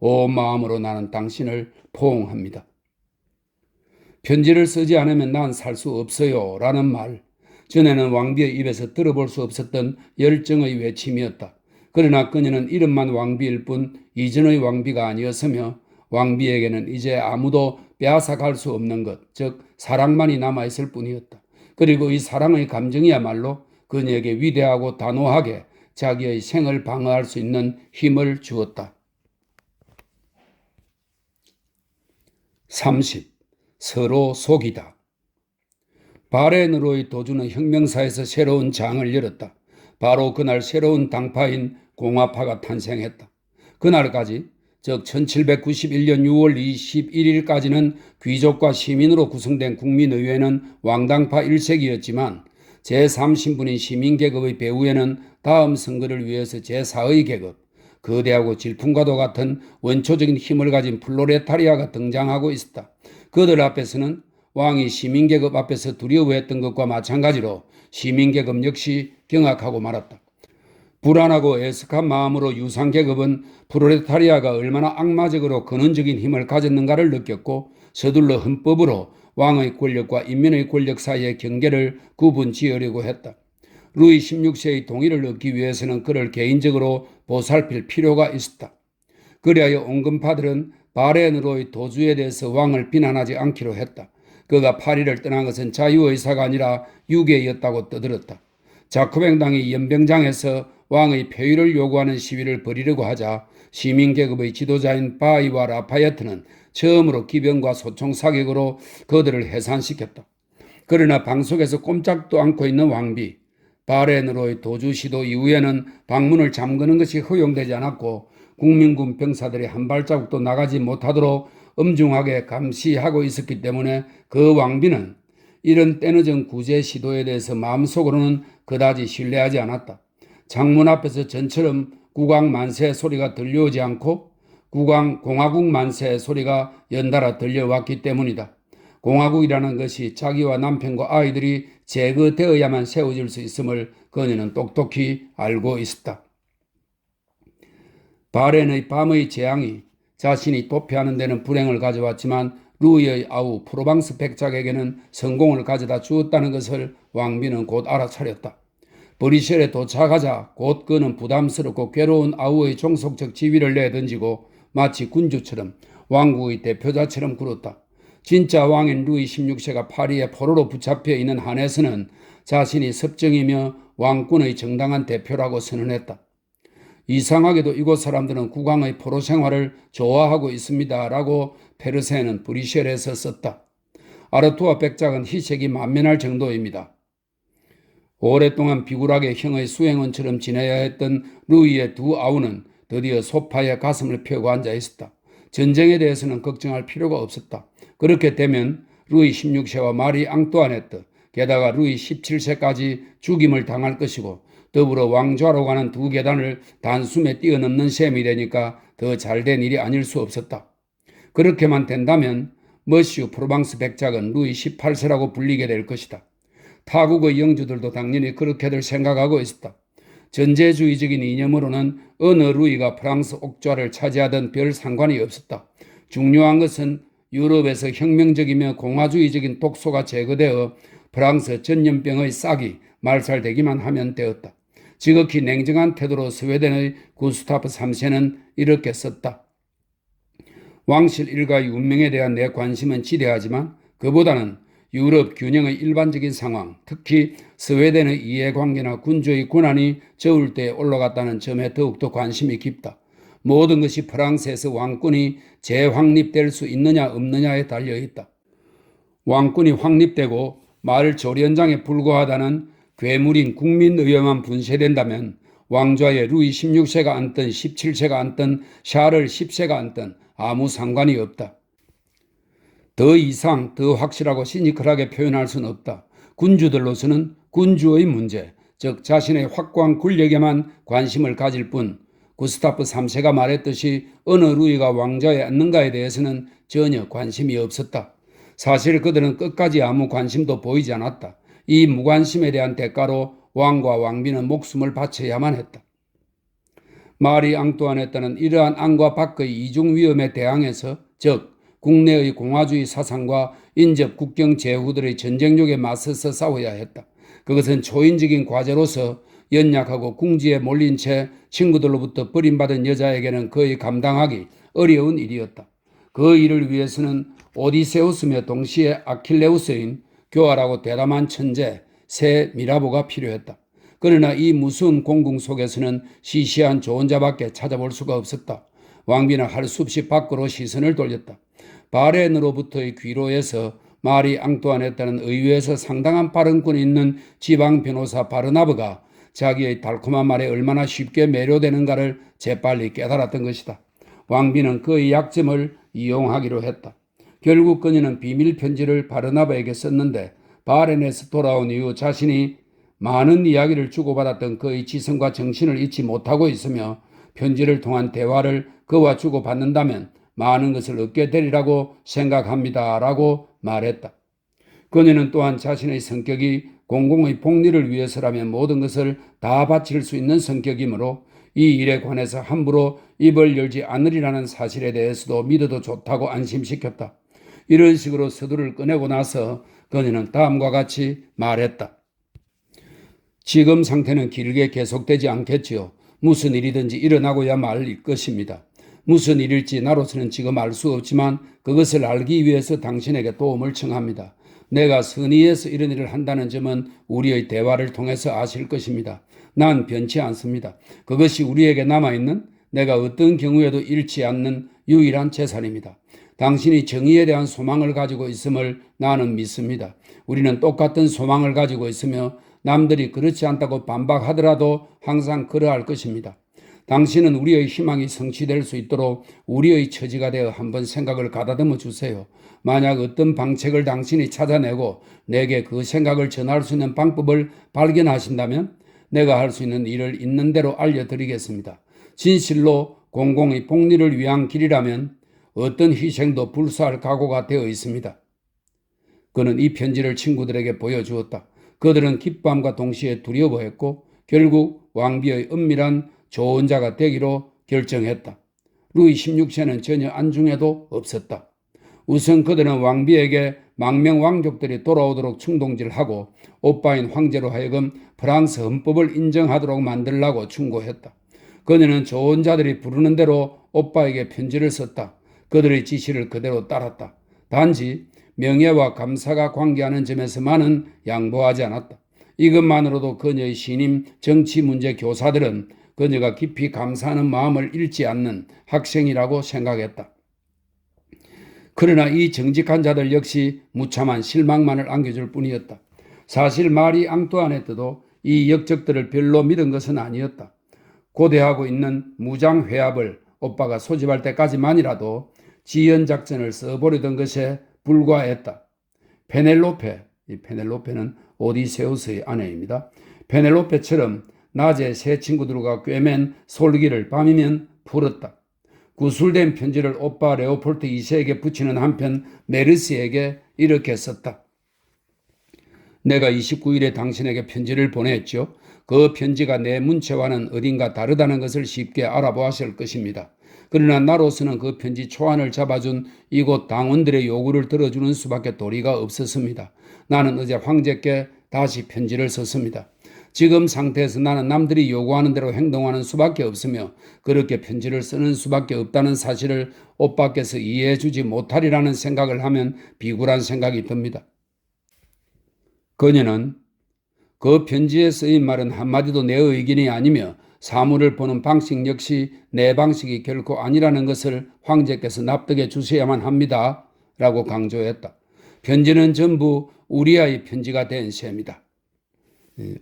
온 마음으로 나는 당신을 포옹합니다. 편지를 쓰지 않으면 난 살 수 없어요 라는 말, 전에는 왕비의 입에서 들어볼 수 없었던 열정의 외침이었다. 그러나 그녀는 이름만 왕비일 뿐 이전의 왕비가 아니었으며 왕비에게는 이제 아무도 빼앗아갈 수 없는 것, 즉 사랑만이 남아있을 뿐이었다. 그리고 이 사랑의 감정이야말로 그녀에게 위대하고 단호하게 자기의 생을 방어할 수 있는 힘을 주었다. 30. 서로 속이다. 바렌으로의 도주는 혁명사에서 새로운 장을 열었다. 바로 그날 새로운 당파인 공화파가 탄생했다. 그날까지, 즉 1791년 6월 21일까지는 귀족과 시민으로 구성된 국민의회는 왕당파 1색이었지만 제3신분인 시민계급의 배후에는 다음 선거를 위해서 제4의 계급, 거대하고 질풍과도 같은 원초적인 힘을 가진 플로레타리아가 등장하고 있었다. 그들 앞에서는 왕이 시민계급 앞에서 두려워했던 것과 마찬가지로 시민계급 역시 경악하고 말았다. 불안하고 애석한 마음으로 유상계급은 프롤레타리아가 얼마나 악마적으로 근원적인 힘을 가졌는가를 느꼈고 서둘러 헌법으로 왕의 권력과 인민의 권력 사이의 경계를 구분지으려고 했다. 루이 16세의 동의를 얻기 위해서는 그를 개인적으로 보살필 필요가 있었다. 그리하여 온건파들은 바렌으로의 도주에 대해서 왕을 비난하지 않기로 했다. 그가 파리를 떠난 것은 자유의사가 아니라 유괴였다고 떠들었다. 자코뱅당이 연병장에서 왕의 폐위를 요구하는 시위를 벌이려고 하자 시민계급의 지도자인 바이와 라파예트는 처음으로 기병과 소총 사격으로 그들을 해산시켰다. 그러나 방속에서 꼼짝도 않고 있는 왕비, 바렌으로의 도주 시도 이후에는 방문을 잠그는 것이 허용되지 않았고 국민군 병사들이 한 발자국도 나가지 못하도록 엄중하게 감시하고 있었기 때문에 그 왕비는 이런 때늦은 구제 시도에 대해서 마음속으로는 그다지 신뢰하지 않았다. 창문 앞에서 전처럼 국왕 만세 소리가 들려오지 않고 공화국 만세 소리가 연달아 들려왔기 때문이다. 공화국이라는 것이 자기와 남편과 아이들이 제거되어야만 세워질 수 있음을 그녀는 똑똑히 알고 있었다. 바렌의 밤의 재앙이 자신이 도피하는 데는 불행을 가져왔지만 루이의 아우 프로방스 백작에게는 성공을 가져다 주었다는 것을 왕비는 곧 알아차렸다. 브리셀에 도착하자 곧 그는 부담스럽고 괴로운 아우의 종속적 지위를 내던지고 마치 군주처럼 왕국의 대표자처럼 굴었다. 진짜 왕인 루이 16세가 파리에 포로로 붙잡혀 있는 한에서는 자신이 섭정이며 왕권의 정당한 대표라고 선언했다. 이상하게도 이곳 사람들은 국왕의 포로 생활을 좋아하고 있습니다 라고 페르센은 브리셀에서 썼다. 아르투아 백작은 희색이 만면할 정도입니다. 오랫동안 비굴하게 형의 수행원처럼 지내야 했던 루이의 두 아우는 드디어 소파에 가슴을 펴고 앉아 있었다. 전쟁에 대해서는 걱정할 필요가 없었다. 그렇게 되면 루이 16세와 마리 앙뚜아네트, 게다가 루이 17세까지 죽임을 당할 것이고 더불어 왕좌로 가는 두 계단을 단숨에 뛰어넘는 셈이 되니까 더 잘된 일이 아닐 수 없었다. 그렇게만 된다면 머시우 프로방스 백작은 루이 18세라고 불리게 될 것이다. 타국의 영주들도 당연히 그렇게들 생각하고 있었다. 전제주의적인 이념으로는 어느 루이가 프랑스 옥좌를 차지하던 별 상관이 없었다. 중요한 것은 유럽에서 혁명적이며 공화주의적인 독소가 제거되어 프랑스 전염병의 싹이 말살되기만 하면 되었다. 지극히 냉정한 태도로 스웨덴의 구스타프 3세는 이렇게 썼다. 왕실 일가의 운명에 대한 내 관심은 지대하지만 그보다는 유럽 균형의 일반적인 상황, 특히 스웨덴의 이해관계나 군주의 권한이 저울 때에 올라갔다는 점에 더욱더 관심이 깊다. 모든 것이 프랑스에서 왕권이 재확립될 수 있느냐 없느냐에 달려있다. 왕권이 확립되고 말 조련장에 불과하다는 괴물인 국민의회만 분쇄된다면 왕좌에 루이 16세가 앉든 17세가 앉든 샤를 10세가 앉든 아무 상관이 없다. 더 이상 더 확실하고 시니컬하게 표현할 수는 없다. 군주들로서는 군주의 문제, 즉 자신의 확고한 권력에만 관심을 가질 뿐 구스타프 3세가 말했듯이 어느 루이가 왕좌에 앉는가에 대해서는 전혀 관심이 없었다. 사실 그들은 끝까지 아무 관심도 보이지 않았다. 이 무관심에 대한 대가로 왕과 왕비는 목숨을 바쳐야만 했다. 마리 앙뚜아네트는 이러한 안과 밖의 이중 위험에 대항해서 즉 국내의 공화주의 사상과 인접 국경 제후들의 전쟁력에 맞서서 싸워야 했다. 그것은 초인적인 과제로서 연약하고 궁지에 몰린 채 친구들로부터 버림받은 여자에게는 거의 감당하기 어려운 일이었다. 그 일을 위해서는 오디세우스며 동시에 아킬레우스인 교활하고 대담한 천재 새 미라보가 필요했다. 그러나 이 무서운 공궁 속에서는 시시한 조언자밖에 찾아볼 수가 없었다. 왕비는 할 수 없이 밖으로 시선을 돌렸다. 바렌으로부터의 귀로에서 마리 앙뚜아네트는 의회에서 상당한 발언권이 있는 지방 변호사 바르나브가 자기의 달콤한 말에 얼마나 쉽게 매료되는가를 재빨리 깨달았던 것이다. 왕비는 그의 약점을 이용하기로 했다. 결국 그녀는 비밀 편지를 바르나바에게 썼는데 바렌에서 돌아온 이후 자신이 많은 이야기를 주고받았던 그의 지성과 정신을 잊지 못하고 있으며 편지를 통한 대화를 그와 주고받는다면 많은 것을 얻게 되리라고 생각합니다. 라고 말했다. 그녀는 또한 자신의 성격이 공공의 복리를 위해서라면 모든 것을 다 바칠 수 있는 성격이므로 이 일에 관해서 함부로 입을 열지 않으리라는 사실에 대해서도 믿어도 좋다고 안심시켰다. 이런 식으로 서두를 꺼내고 나서 그녀는 다음과 같이 말했다. 지금 상태는 길게 계속되지 않겠지요. 무슨 일이든지 일어나고야 말일 것입니다. 무슨 일일지 나로서는 지금 알 수 없지만 그것을 알기 위해서 당신에게 도움을 청합니다. 내가 선의에서 이런 일을 한다는 점은 우리의 대화를 통해서 아실 것입니다. 난 변치 않습니다. 그것이 우리에게 남아있는 내가 어떤 경우에도 잃지 않는 유일한 재산입니다. 당신이 정의에 대한 소망을 가지고 있음을 나는 믿습니다. 우리는 똑같은 소망을 가지고 있으며 남들이 그렇지 않다고 반박하더라도 항상 그러할 것입니다. 당신은 우리의 희망이 성취될 수 있도록 우리의 처지가 되어 한번 생각을 가다듬어 주세요. 만약 어떤 방책을 당신이 찾아내고 내게 그 생각을 전할 수 있는 방법을 발견하신다면 내가 할 수 있는 일을 있는 대로 알려드리겠습니다. 진실로 공공의 복리를 위한 길이라면 어떤 희생도 불사할 각오가 되어 있습니다. 그는 이 편지를 친구들에게 보여주었다. 그들은 기쁨과 동시에 두려워했고 결국 왕비의 은밀한 조언자가 되기로 결정했다. 루이 16세는 전혀 안중에도 없었다. 우선 그들은 왕비에게 망명 왕족들이 돌아오도록 충동질하고 오빠인 황제로 하여금 프랑스 헌법을 인정하도록 만들라고 충고했다. 그녀는 조언자들이 부르는 대로 오빠에게 편지를 썼다. 그들의 지시를 그대로 따랐다. 단지 명예와 감사가 관계하는 점에서만은 양보하지 않았다. 이것만으로도 그녀의 신임 정치 문제 교사들은 그녀가 깊이 감사하는 마음을 잃지 않는 학생이라고 생각했다. 그러나 이 정직한 자들 역시 무참한 실망만을 안겨줄 뿐이었다. 사실 마리 앙뚜아네트도 이 역적들을 별로 믿은 것은 아니었다. 고대하고 있는 무장회합을 오빠가 소집할 때까지만이라도 지연작전을 써보려던 것에 불과했다. 페넬로페, 이 페넬로페는 오디세우스의 아내입니다. 페넬로페처럼 낮에 새 친구들과 꿰맨 솔기를 밤이면 풀었다. 구술된 편지를 오빠 레오폴드 2세에게 붙이는 한편 메르시에게 이렇게 썼다. 내가 29일에 당신에게 편지를 보냈죠. 그 편지가 내 문체와는 어딘가 다르다는 것을 쉽게 알아보았을 것입니다. 그러나 나로서는 그 편지 초안을 잡아준 이곳 당원들의 요구를 들어주는 수밖에 도리가 없었습니다. 나는 어제 황제께 다시 편지를 썼습니다. 지금 상태에서 나는 남들이 요구하는 대로 행동하는 수밖에 없으며 그렇게 편지를 쓰는 수밖에 없다는 사실을 오빠께서 이해해 주지 못하리라는 생각을 하면 비굴한 생각이 듭니다. 그녀는 그 편지에 쓰인 말은 한마디도 내 의견이 아니며 사물을 보는 방식 역시 내 방식이 결코 아니라는 것을 황제께서 납득해 주셔야만 합니다. 라고 강조했다. 편지는 전부 우리아의 편지가 된 셈이다.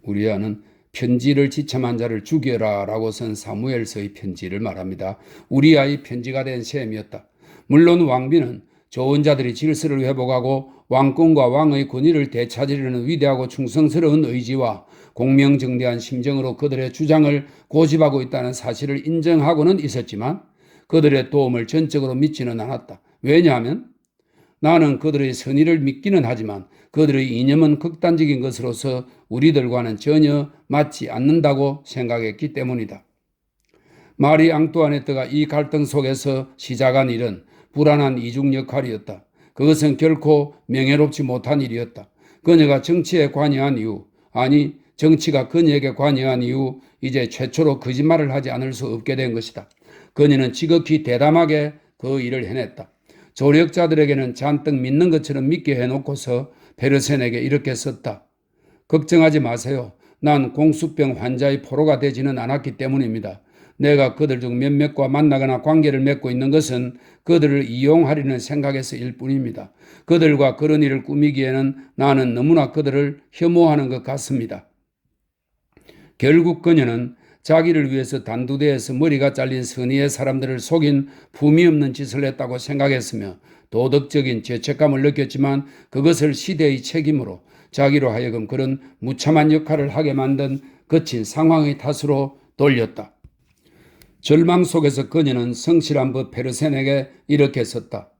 우리아는 편지를 지참한 자를 죽여라 라고 쓴 사무엘서의 편지를 말합니다. 우리아의 편지가 된 셈이었다. 물론 왕비는 좋은 자들이 질서를 회복하고 왕권과 왕의 권위를 되찾으려는 위대하고 충성스러운 의지와 공명정대한 심정으로 그들의 주장을 고집하고 있다는 사실을 인정하고는 있었지만 그들의 도움을 전적으로 믿지는 않았다. 왜냐하면 나는 그들의 선의를 믿기는 하지만 그들의 이념은 극단적인 것으로서 우리들과는 전혀 맞지 않는다고 생각했기 때문이다. 마리 앙뚜아네트가 이 갈등 속에서 시작한 일은 불안한 이중 역할이었다. 그것은 결코 명예롭지 못한 일이었다. 그녀가 정치에 관여한 이후, 아니 정치가 그녀에게 관여한 이후 이제 최초로 거짓말을 하지 않을 수 없게 된 것이다. 그녀는 지극히 대담하게 그 일을 해냈다. 조력자들에게는 잔뜩 믿는 것처럼 믿게 해놓고서 페르센에게 이렇게 썼다. 걱정하지 마세요. 난 공수병 환자의 포로가 되지는 않았기 때문입니다. 내가 그들 중 몇몇과 만나거나 관계를 맺고 있는 것은 그들을 이용하려는 생각에서일 뿐입니다. 그들과 그런 일을 꾸미기에는 나는 너무나 그들을 혐오하는 것 같습니다. 결국 그녀는 자기를 위해서 단두대에서 머리가 잘린 선의의 사람들을 속인 품위 없는 짓을 했다고 생각했으며 도덕적인 죄책감을 느꼈지만 그것을 시대의 책임으로 자기로 하여금 그런 무참한 역할을 하게 만든 거친 상황의 탓으로 돌렸다. 절망 속에서 그녀는 성실한 법 페르센에게 이렇게 썼다.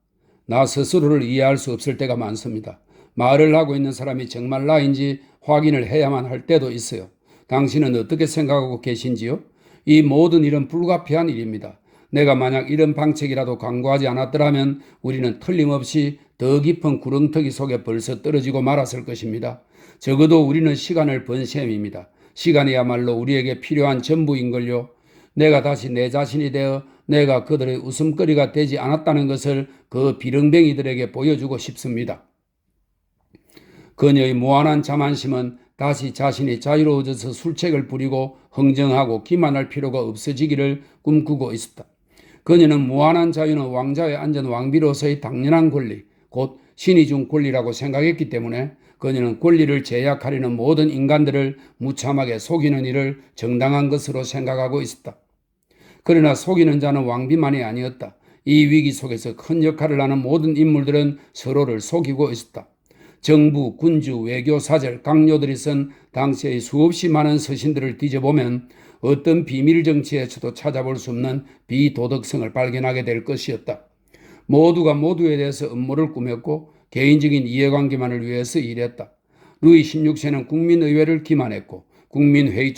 나 스스로를 이해할 수 없을 때가 많습니다. 말을 하고 있는 사람이 정말 나인지 확인을 해야만 할 때도 있어요. 당신은 어떻게 생각하고 계신지요? 이 모든 일은 불가피한 일입니다. 내가 만약 이런 방책이라도 강구하지 않았더라면 우리는 틀림없이 더 깊은 구렁텅이 속에 벌써 떨어지고 말았을 것입니다. 적어도 우리는 시간을 번 셈입니다. 시간이야말로 우리에게 필요한 전부인걸요. 내가 다시 내 자신이 되어 내가 그들의 웃음거리가 되지 않았다는 것을 그 비렁뱅이들에게 보여주고 싶습니다. 그녀의 무한한 자만심은 다시 자신이 자유로워져서 술책을 부리고 흥정하고 기만할 필요가 없어지기를 꿈꾸고 있었다. 그녀는 무한한 자유는 왕자에 앉은 왕비로서의 당연한 권리, 곧 신이 준 권리라고 생각했기 때문에 그녀는 권리를 제약하려는 모든 인간들을 무참하게 속이는 일을 정당한 것으로 생각하고 있었다. 그러나 속이는 자는 왕비만이 아니었다. 이 위기 속에서 큰 역할을 하는 모든 인물들은 서로를 속이고 있었다. 정부, 군주, 외교, 사절, 강요들이 쓴 당시의 수없이 많은 서신들을 뒤져보면 어떤 비밀 정치에서도 찾아볼 수 없는 비도덕성을 발견하게 될 것이었다. 모두가 모두에 대해서 음모를 꾸몄고 개인적인 이해관계만을 위해서 일했다. 루이 16세는 국민의회를 기만했고 국민의회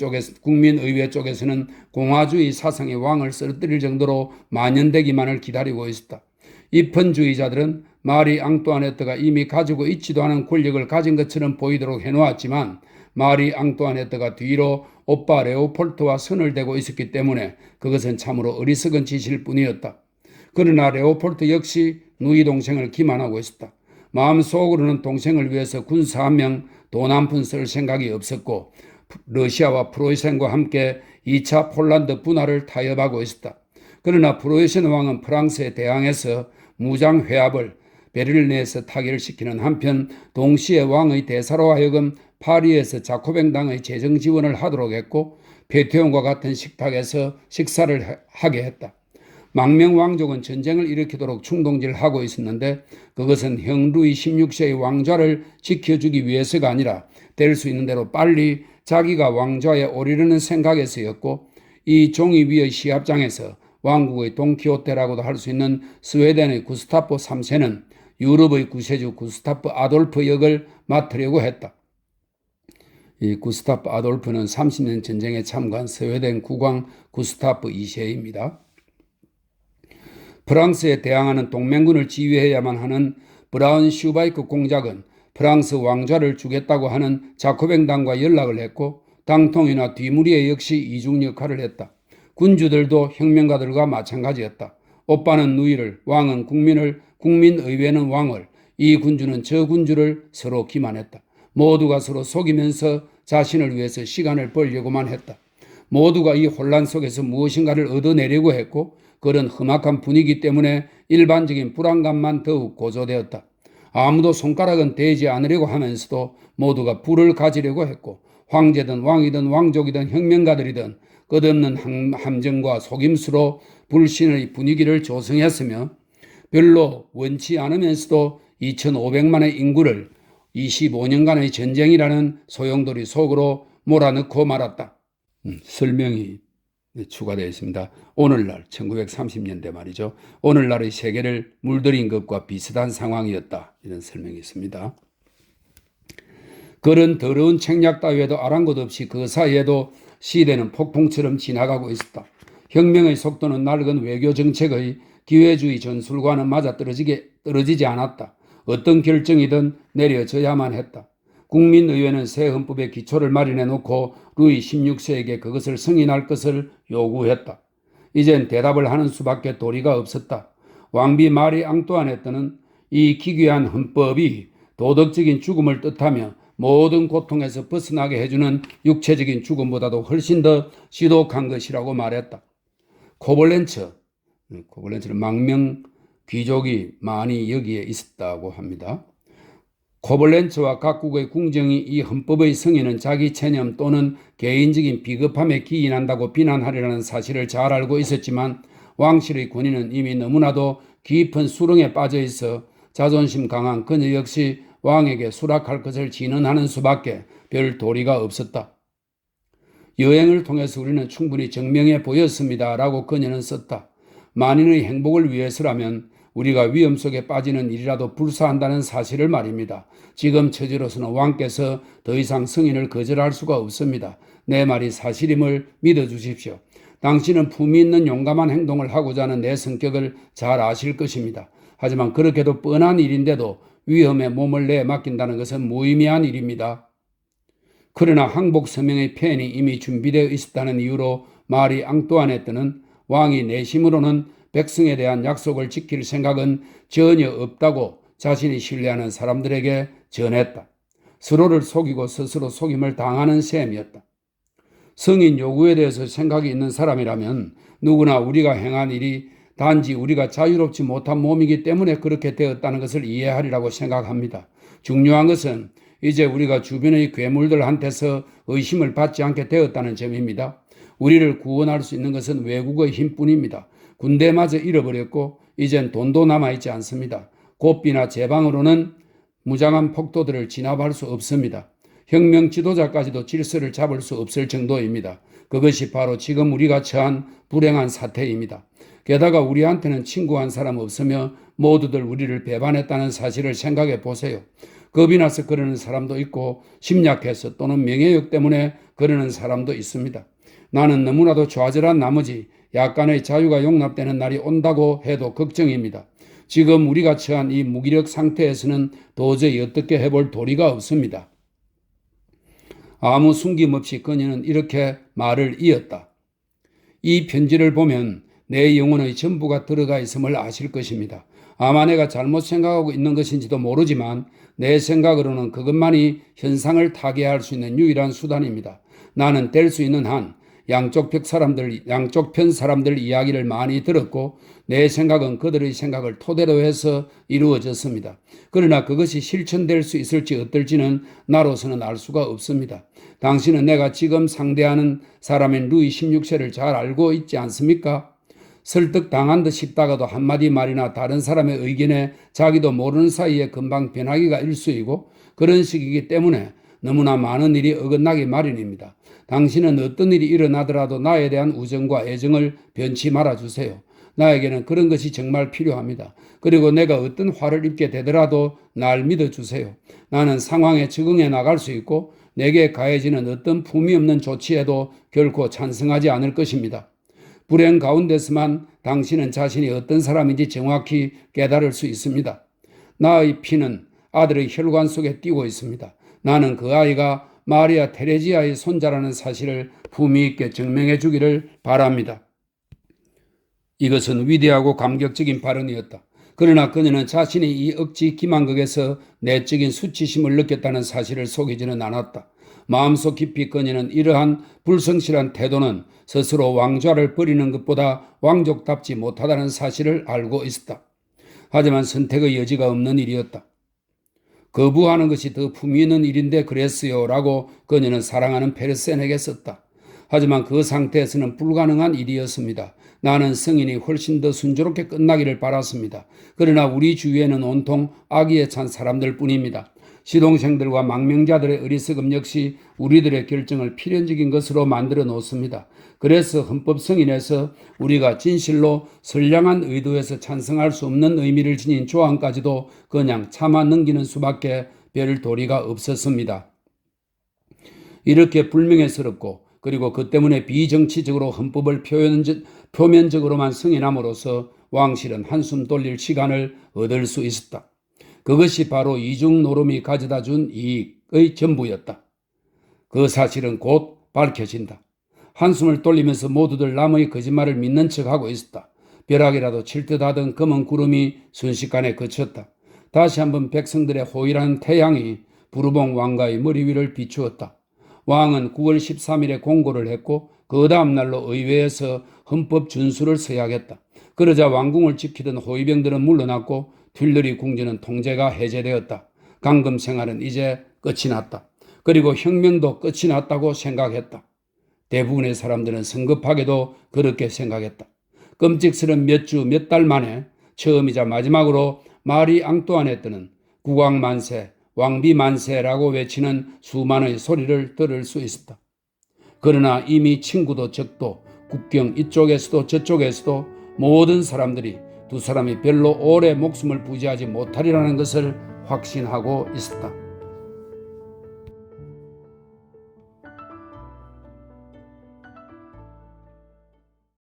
쪽에서는 공화주의 사상의 왕을 쓰러뜨릴 정도로 만연되기만을 기다리고 있었다. 입헌주의자들은 마리 앙뚜아네트가 이미 가지고 있지도 않은 권력을 가진 것처럼 보이도록 해놓았지만 마리 앙뚜아네트가 뒤로 오빠 레오폴트와 선을 대고 있었기 때문에 그것은 참으로 어리석은 짓일 뿐이었다. 그러나 레오폴트 역시 누이 동생을 기만하고 있었다. 마음속으로는 동생을 위해서 군사 한 명 돈 한 푼 쓸 생각이 없었고 러시아와 프로이센과 함께 2차 폴란드 분할을 타협하고 있었다. 그러나 프로이센 왕은 프랑스에 대항해서 무장 회합을 베를린에서 타결시키는 한편 동시에 왕의 대사로 하여금 파리에서 자코뱅당의 재정 지원을 하도록 했고 페테온과 같은 식탁에서 식사를 하게 했다. 망명 왕족은 전쟁을 일으키도록 충동질하고 있었는데 그것은 형 루이 16세의 왕좌를 지켜주기 위해서가 아니라 될 수 있는 대로 빨리 자기가 왕좌에 오르려는 생각에서였고, 이 종이 위의 시합장에서 왕국의 돈키호테라고도 할 수 있는 스웨덴의 구스타프 3세는 유럽의 구세주 구스타프 아돌프 역을 맡으려고 했다. 이 구스타프 아돌프는 30년 전쟁에 참가한 스웨덴 국왕 구스타프 2세입니다. 프랑스에 대항하는 동맹군을 지휘해야만 하는 브라운 슈바이크 공작은 프랑스 왕좌를 주겠다고 하는 자코뱅당과 연락을 했고, 당통이나 뒤무리에 역시 이중 역할을 했다. 군주들도 혁명가들과 마찬가지였다. 오빠는 누이를, 왕은 국민을, 국민의회는 왕을, 이 군주는 저 군주를 서로 기만했다. 모두가 서로 속이면서 자신을 위해서 시간을 벌려고만 했다. 모두가 이 혼란 속에서 무엇인가를 얻어내려고 했고, 그런 험악한 분위기 때문에 일반적인 불안감만 더욱 고조되었다. 아무도 손가락은 대지 않으려고 하면서도 모두가 불을 가지려고 했고, 황제든 왕이든 왕족이든 혁명가들이든 끝없는 함정과 속임수로 불신의 분위기를 조성했으며, 별로 원치 않으면서도 2,500만의 인구를 25년간의 전쟁이라는 소용돌이 속으로 몰아넣고 말았다. 설명이 추가되어 있습니다. 오늘날 1930년대 말이죠. 오늘날의 세계를 물들인 것과 비슷한 상황이었다. 이런 설명이 있습니다. 그런 더러운 책략 따위에도 아랑곳 없이 그 사이에도 시대는 폭풍처럼 지나가고 있었다. 혁명의 속도는 낡은 외교 정책의 기회주의 전술과는 떨어지지 않았다. 어떤 결정이든 내려져야만 했다. 국민의회는 새 헌법의 기초를 마련해 놓고 루이 16세에게 그것을 승인할 것을 요구했다. 이젠 대답을 하는 수밖에 도리가 없었다. 왕비 마리 앙뚜아네트는 이 기괴한 헌법이 도덕적인 죽음을 뜻하며 모든 고통에서 벗어나게 해주는 육체적인 죽음보다도 훨씬 더 지독한 것이라고 말했다. 코벌렌츠는 망명 귀족이 많이 여기에 있었다고 합니다. 코벌렌츠와 각국의 궁정이 이 헌법의 승인은 자기 체념 또는 개인적인 비겁함에 기인한다고 비난하리라는 사실을 잘 알고 있었지만, 왕실의 권위는 이미 너무나도 깊은 수렁에 빠져 있어 자존심 강한 그녀 역시 왕에게 수락할 것을 진언하는 수밖에 별 도리가 없었다. 여행을 통해서 우리는 충분히 증명해 보였습니다. 라고 그녀는 썼다. 만인의 행복을 위해서라면 우리가 위험 속에 빠지는 일이라도 불사한다는 사실을 말입니다. 지금 처지로서는 왕께서 더 이상 승인을 거절할 수가 없습니다. 내 말이 사실임을 믿어주십시오. 당신은 품위 있는 용감한 행동을 하고자 하는 내 성격을 잘 아실 것입니다. 하지만 그렇게도 뻔한 일인데도 위험에 몸을 내맡긴다는 것은 무의미한 일입니다. 그러나 항복 서명의 펜이 이미 준비되어 있었다는 이유로 마리 앙뚜아네트는 왕이 내심으로는 백성에 대한 약속을 지킬 생각은 전혀 없다고 자신이 신뢰하는 사람들에게 전했다. 서로를 속이고 스스로 속임을 당하는 셈이었다. 성인 요구에 대해서 생각이 있는 사람이라면 누구나 우리가 행한 일이 단지 우리가 자유롭지 못한 몸이기 때문에 그렇게 되었다는 것을 이해하리라고 생각합니다. 중요한 것은 이제 우리가 주변의 괴물들한테서 의심을 받지 않게 되었다는 점입니다. 우리를 구원할 수 있는 것은 외국의 힘뿐입니다. 군대마저 잃어버렸고 이젠 돈도 남아있지 않습니다. 고삐나 제방으로는 무장한 폭도들을 진압할 수 없습니다. 혁명 지도자까지도 질서를 잡을 수 없을 정도입니다. 그것이 바로 지금 우리가 처한 불행한 사태입니다. 게다가 우리한테는 친구 한 사람 없으며 모두들 우리를 배반했다는 사실을 생각해 보세요. 겁이 나서 그러는 사람도 있고 심약해서 또는 명예욕 때문에 그러는 사람도 있습니다. 나는 너무나도 좌절한 나머지 약간의 자유가 용납되는 날이 온다고 해도 걱정입니다. 지금 우리가 처한 이 무기력 상태에서는 도저히 어떻게 해볼 도리가 없습니다. 아무 숨김없이 그녀는 이렇게 말을 이었다. 이 편지를 보면 내 영혼의 전부가 들어가 있음을 아실 것입니다. 아마 내가 잘못 생각하고 있는 것인지도 모르지만 내 생각으로는 그것만이 현상을 타개할 수 있는 유일한 수단입니다. 나는 될 수 있는 한 양쪽 편 사람들 이야기를 많이 들었고 내 생각은 그들의 생각을 토대로 해서 이루어졌습니다. 그러나 그것이 실천될 수 있을지 어떨지는 나로서는 알 수가 없습니다. 당신은 내가 지금 상대하는 사람인 루이 16세를 잘 알고 있지 않습니까? 설득당한 듯 싶다가도 한마디 말이나 다른 사람의 의견에 자기도 모르는 사이에 금방 변하기가 일쑤이고 그런 식이기 때문에 너무나 많은 일이 어긋나기 마련입니다. 당신은 어떤 일이 일어나더라도 나에 대한 우정과 애정을 변치 말아주세요. 나에게는 그런 것이 정말 필요합니다. 그리고 내가 어떤 화를 입게 되더라도 날 믿어주세요. 나는 상황에 적응해 나갈 수 있고 내게 가해지는 어떤 품위 없는 조치에도 결코 찬성하지 않을 것입니다. 불행 가운데서만 당신은 자신이 어떤 사람인지 정확히 깨달을 수 있습니다. 나의 피는 아들의 혈관 속에 띄고 있습니다. 나는 그 아이가 마리아 테레지아의 손자라는 사실을 품위 있게 증명해 주기를 바랍니다. 이것은 위대하고 감격적인 발언이었다. 그러나 그녀는 자신이 이 억지 기만극에서 내적인 수치심을 느꼈다는 사실을 속이지는 않았다. 마음속 깊이 그녀는 이러한 불성실한 태도는 스스로 왕좌를 버리는 것보다 왕족답지 못하다는 사실을 알고 있었다. 하지만 선택의 여지가 없는 일이었다. 거부하는 것이 더 품위 있는 일인데 그랬어요 라고 그녀는 사랑하는 페르센에게 썼다. 하지만 그 상태에서는 불가능한 일이었습니다. 나는 승인이 훨씬 더 순조롭게 끝나기를 바랐습니다. 그러나 우리 주위에는 온통 악의에 찬 사람들 뿐입니다. 시동생들과 망명자들의 어리석음 역시 우리들의 결정을 필연적인 것으로 만들어 놓습니다. 그래서 헌법 승인에서 우리가 진실로 선량한 의도에서 찬성할 수 없는 의미를 지닌 조항까지도 그냥 참아 넘기는 수밖에 별 도리가 없었습니다. 이렇게 불명예스럽고 그리고 그 때문에 비정치적으로 헌법을 표면적으로만 승인함으로써 왕실은 한숨 돌릴 시간을 얻을 수 있었다. 그것이 바로 이중 노름이 가져다 준 이익의 전부였다. 그 사실은 곧 밝혀진다. 한숨을 돌리면서 모두들 남의 거짓말을 믿는 척하고 있었다. 벼락이라도 칠 듯 하던 검은 구름이 순식간에 그쳤다. 다시 한번 백성들의 호의라는 태양이 부르봉 왕가의 머리 위를 비추었다. 왕은 9월 13일에 공고를 했고 그 다음 날로 의회에서 헌법 준수를 서약했다. 그러자 왕궁을 지키던 호위병들은 물러났고 튠러리 궁전은 통제가 해제되었다. 강금 생활은 이제 끝이 났다. 그리고 혁명도 끝이 났다고 생각했다. 대부분의 사람들은 성급하게도 그렇게 생각했다. 끔찍스런 몇 주, 몇 달 만에 처음이자 마지막으로 마리 앙뚜아네트는 국왕 만세, 왕비 만세라고 외치는 수많은 소리를 들을 수 있었다. 그러나 이미 친구도 적도 국경 이쪽에서도 저쪽에서도 모든 사람들이 두 사람이 별로 오래 목숨을 부지하지 못하리라는 것을 확신하고 있었다.